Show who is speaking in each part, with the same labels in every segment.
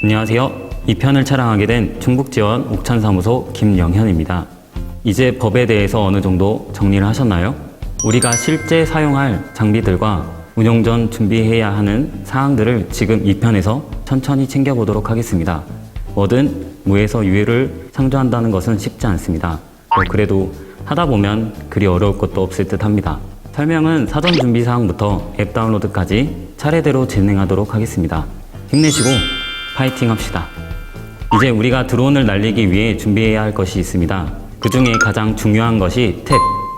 Speaker 1: 안녕하세요. 이 편을 촬영하게 된 충북지원 옥천사무소 김영현입니다. 이제 법에 대해서 어느 정도 정리를 하셨나요? 우리가 실제 사용할 장비들과 운영 전 준비해야 하는 사항들을 지금 이 편에서 천천히 챙겨보도록 하겠습니다. 뭐든 무에서 유를 창조한다는 것은 쉽지 않습니다. 그래도 하다 보면 그리 어려울 것도 없을 듯 합니다. 설명은 사전 준비 사항부터 앱 다운로드까지 차례대로 진행하도록 하겠습니다. 힘내시고 파이팅 합시다. 이제 우리가 드론을 날리기 위해 준비해야 할 것이 있습니다. 그 중에 가장 중요한 것이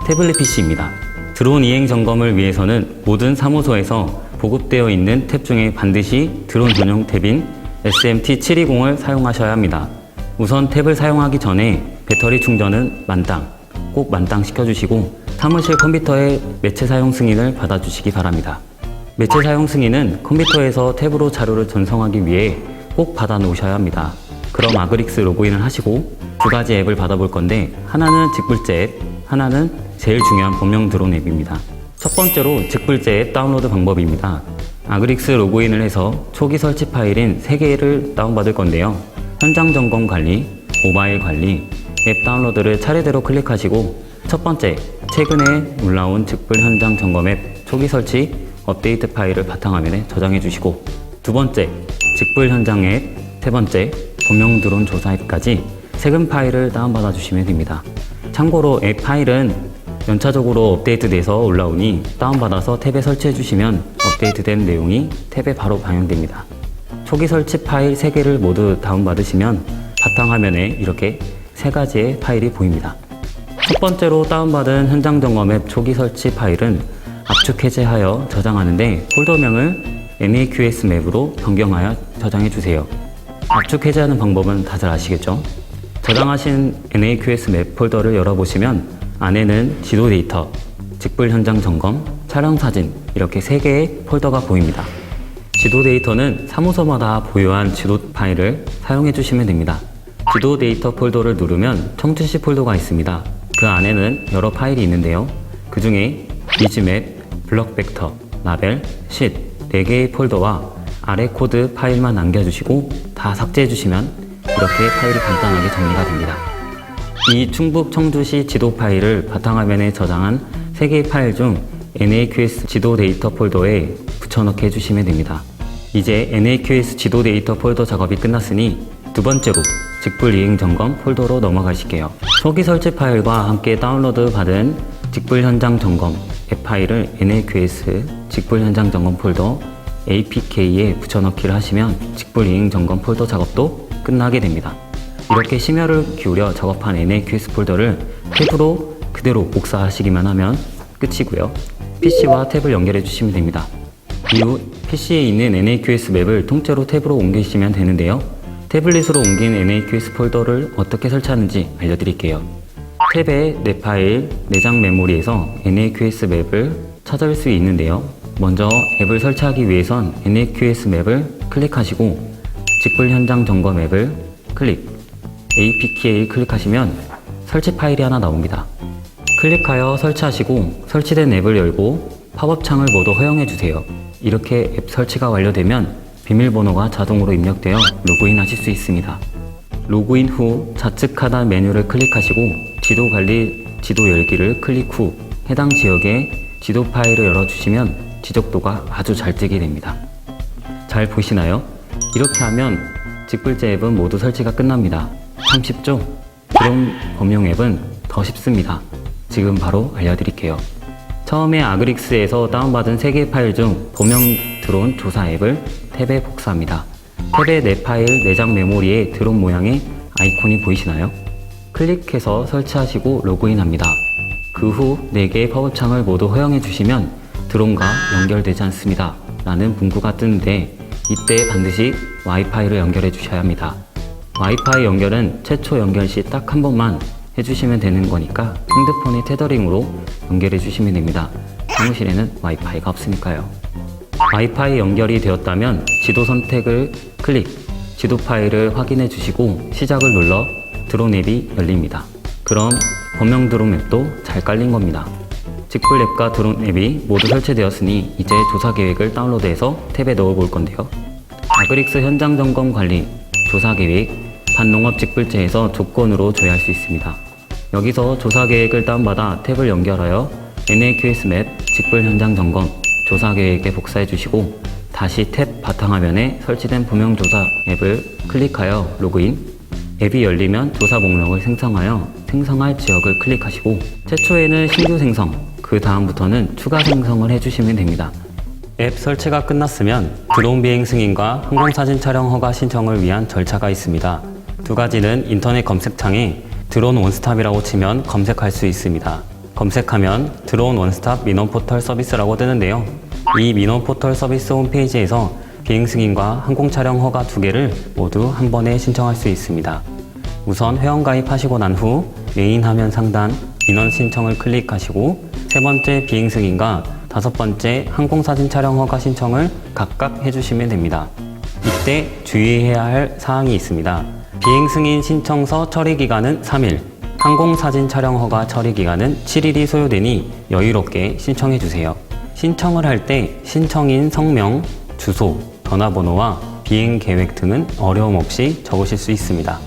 Speaker 1: 태블릿 PC입니다. 드론 이행 점검을 위해서는 모든 사무소에서 보급되어 있는 탭 중에 반드시 드론 전용 탭인 SMT720을 사용하셔야 합니다. 우선 탭을 사용하기 전에 배터리 충전은 꼭 만땅 시켜주시고 사무실 컴퓨터의 매체 사용 승인을 받아주시기 바랍니다. 매체 사용 승인은 컴퓨터에서 탭으로 자료를 전송하기 위해 꼭 받아 놓으셔야 합니다. 그럼 아그릭스 로그인을 하시고 두 가지 앱을 받아볼 건데 하나는 직불제 앱, 하나는 제일 중요한 범용 드론 앱입니다. 첫 번째로 직불제 앱 다운로드 방법입니다. 아그릭스 로그인을 해서 초기 설치 파일인 3개를 다운받을 건데요. 현장 점검 관리, 모바일 관리, 앱 다운로드를 차례대로 클릭하시고 첫 번째, 최근에 올라온 직불 현장 점검 앱 초기 설치 업데이트 파일을 바탕화면에 저장해 주시고 두 번째, 직불 현장 앱, 세 번째, 범용 드론 조사 앱까지 세금 파일을 다운받아 주시면 됩니다. 참고로 앱 파일은 연차적으로 업데이트돼서 올라오니 다운받아서 탭에 설치해 주시면 업데이트된 내용이 탭에 바로 반영됩니다. 초기 설치 파일 3개를 모두 다운받으시면 바탕화면에 이렇게 3가지의 파일이 보입니다. 첫 번째로 다운받은 현장 점검 앱 초기 설치 파일은 압축 해제하여 저장하는데 폴더명을 NAQS 맵으로 변경하여 저장해 주세요. 압축 해제하는 방법은 다들 아시겠죠? 저장하신 NAQS 맵 폴더를 열어보시면 안에는 지도 데이터, 직불 현장 점검, 촬영 사진 이렇게 3개의 폴더가 보입니다. 지도 데이터는 사무소마다 보유한 지도 파일을 사용해 주시면 됩니다. 지도 데이터 폴더를 누르면 청춘시 폴더가 있습니다. 그 안에는 여러 파일이 있는데요. 그 중에 비즈맵, 블럭벡터, 라벨, 쉿 4개의 폴더와 아래 코드 파일만 남겨주시고 다 삭제해 주시면 이렇게 파일이 간단하게 정리가 됩니다. 이 충북 청주시 지도 파일을 바탕화면에 저장한 3개의 파일 중 NAQS 지도 데이터 폴더에 붙여넣기 해주시면 됩니다. 이제 NAQS 지도 데이터 폴더 작업이 끝났으니 두 번째로 직불 이행 점검 폴더로 넘어가실게요. 초기 설치 파일과 함께 다운로드 받은 직불 현장 점검 앱 파일을 NAQS 직불 현장 점검 폴더 APK에 붙여넣기를 하시면 직불 이행 점검 폴더 작업도 끝나게 됩니다. 이렇게 심혈을 기울여 작업한 NAQS 폴더를 탭으로 그대로 복사하시기만 하면 끝이고요. PC와 탭을 연결해 주시면 됩니다. 이후 PC에 있는 NAQS 맵을 통째로 탭으로 옮기시면 되는데요. 태블릿으로 옮긴 NAQS 폴더를 어떻게 설치하는지 알려드릴게요. 탭의 내 파일, 내장 메모리에서 NAQS 맵을 찾을 수 있는데요. 먼저 앱을 설치하기 위해선 NAQS 맵을 클릭하시고 직불 현장 점검 앱을 클릭, APK를 클릭하시면 설치 파일이 하나 나옵니다. 클릭하여 설치하시고 설치된 앱을 열고 팝업 창을 모두 허용해 주세요. 이렇게 앱 설치가 완료되면 비밀번호가 자동으로 입력되어 로그인 하실 수 있습니다. 로그인 후 좌측 하단 메뉴를 클릭하시고 지도 관리, 지도 열기를 클릭 후 해당 지역의 지도 파일을 열어주시면 지적도가 아주 잘 뜨게 됩니다. 잘 보시나요? 이렇게 하면 직불제 앱은 모두 설치가 끝납니다. 참 쉽죠? 드론 범용 앱은 더 쉽습니다. 지금 바로 알려드릴게요. 처음에 아그릭스에서 다운받은 3개의 파일 중 범용 드론 조사 앱을 탭에 복사합니다. 탭의 내 파일 내장 메모리에 드론 모양의 아이콘이 보이시나요? 클릭해서 설치하시고 로그인합니다. 그 후 4개의 팝업 창을 모두 허용해 주시면 드론과 연결되지 않습니다 라는 문구가 뜨는데 이때 반드시 와이파이를 연결해 주셔야 합니다. 와이파이 연결은 최초 연결 시 딱 한 번만 해주시면 되는 거니까 핸드폰의 테더링으로 연결해 주시면 됩니다. 사무실에는 와이파이가 없으니까요. 와이파이 연결이 되었다면 지도 선택을 클릭, 지도 파일을 확인해 주시고 시작을 눌러 드론 앱이 열립니다. 그럼 범용 드론 앱도 잘 깔린 겁니다. 직불 앱과 드론 앱이 모두 설치되었으니 이제 조사 계획을 다운로드해서 탭에 넣어 볼 건데요. 아그릭스 현장 점검 관리, 조사 계획, 반농업 직불제에서 조건으로 조회할 수 있습니다. 여기서 조사 계획을 다운받아 탭을 연결하여 NAQS 맵 직불 현장 점검 조사 계획에 복사해 주시고 다시 탭 바탕화면에 설치된 범용조사 앱을 클릭하여 로그인. 앱이 열리면 조사 목록을 생성하여 생성할 지역을 클릭하시고 최초에는 신규 생성, 그 다음부터는 추가 생성을 해주시면 됩니다. 앱 설치가 끝났으면 드론 비행 승인과 항공사진 촬영 허가 신청을 위한 절차가 있습니다. 두 가지는 인터넷 검색창에 드론 원스톱이라고 치면 검색할 수 있습니다. 검색하면 드론 원스톱 민원 포털 서비스라고 뜨는데요. 이 민원 포털 서비스 홈페이지에서 비행 승인과 항공 촬영 허가 두 개를 모두 한 번에 신청할 수 있습니다. 우선 회원 가입하시고 난 후 메인 화면 상단 민원 신청을 클릭하시고 세 번째 비행 승인과 다섯 번째 항공사진 촬영 허가 신청을 각각 해주시면 됩니다. 이때 주의해야 할 사항이 있습니다. 비행 승인 신청서 처리 기간은 3일, 항공사진 촬영 허가 처리 기간은 7일이 소요되니 여유롭게 신청해 주세요. 신청을 할 때 신청인 성명, 주소, 전화번호와 비행 계획 등은 어려움 없이 적으실 수 있습니다.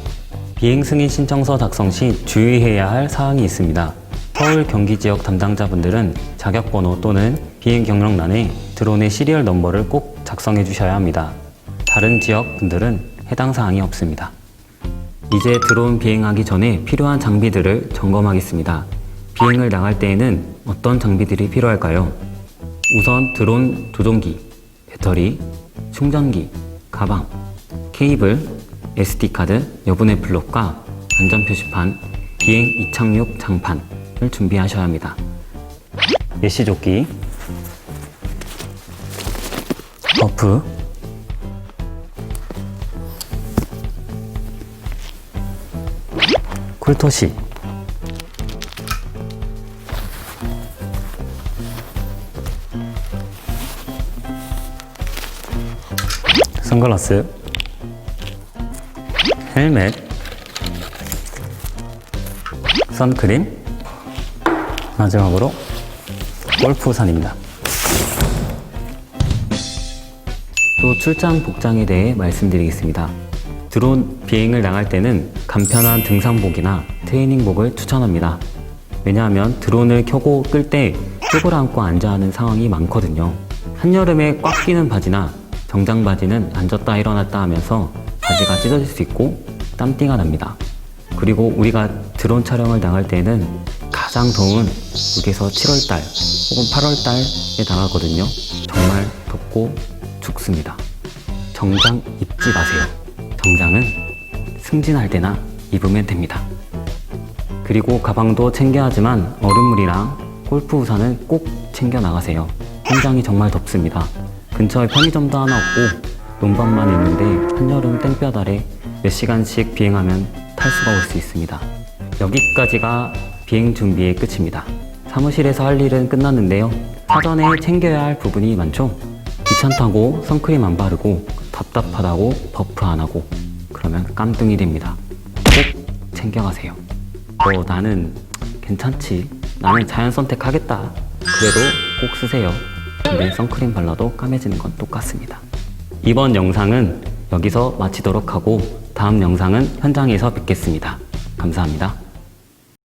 Speaker 1: 비행 승인 신청서 작성 시 주의해야 할 사항이 있습니다. 서울 경기 지역 담당자분들은 자격번호 또는 비행 경력란에 드론의 시리얼 넘버를 꼭 작성해 주셔야 합니다. 다른 지역 분들은 해당 사항이 없습니다. 이제 드론 비행하기 전에 필요한 장비들을 점검하겠습니다. 비행을 나갈 때에는 어떤 장비들이 필요할까요? 우선 드론 조종기, 배터리, 충전기, 가방, 케이블, SD카드, 여분의 블록과 안전표시판, 비행 이착륙 장판을 준비하셔야 합니다. 메시조끼, 버프, 쿨토시, 선글라스, 헬멧, 선크림, 마지막으로 골프우산입니다. 또 출장 복장에 대해 말씀드리겠습니다. 드론 비행을 나갈 때는 간편한 등산복이나 트레이닝복을 추천합니다. 왜냐하면 드론을 켜고 끌 때 쪽을 안고 앉아 하는 상황이 많거든요. 한여름에 꽉 끼는 바지나 정장 바지는 앉았다 일어났다 하면서 바지가 찢어질 수 있고 땀띠가 납니다. 그리고 우리가 드론 촬영을 나갈 때는 가장 더운 6에서 7월달 혹은 8월달에 나가거든요. 정말 덥고 죽습니다. 정장 입지 마세요. 정장은 승진할 때나 입으면 됩니다. 그리고 가방도 챙겨야 하지만 얼음물이랑 골프 우산을 꼭 챙겨 나가세요. 현장이 정말 덥습니다. 근처에 편의점도 하나 없고 논밭만 있는데 한여름 땡볕 아래 몇 시간씩 비행하면 탈수가 올 수 있습니다. 여기까지가 비행 준비의 끝입니다. 사무실에서 할 일은 끝났는데요. 사전에 챙겨야 할 부분이 많죠? 귀찮다고 선크림 안 바르고 답답하다고 버프 안 하고 그러면 깜등이 됩니다. 꼭 챙겨가세요. 나는 괜찮지, 나는 자연 선택하겠다, 그래도 꼭 쓰세요. 근데 선크림 발라도 까매지는 건 똑같습니다. 이번 영상은 여기서 마치도록 하고 다음 영상은 현장에서 뵙겠습니다. 감사합니다.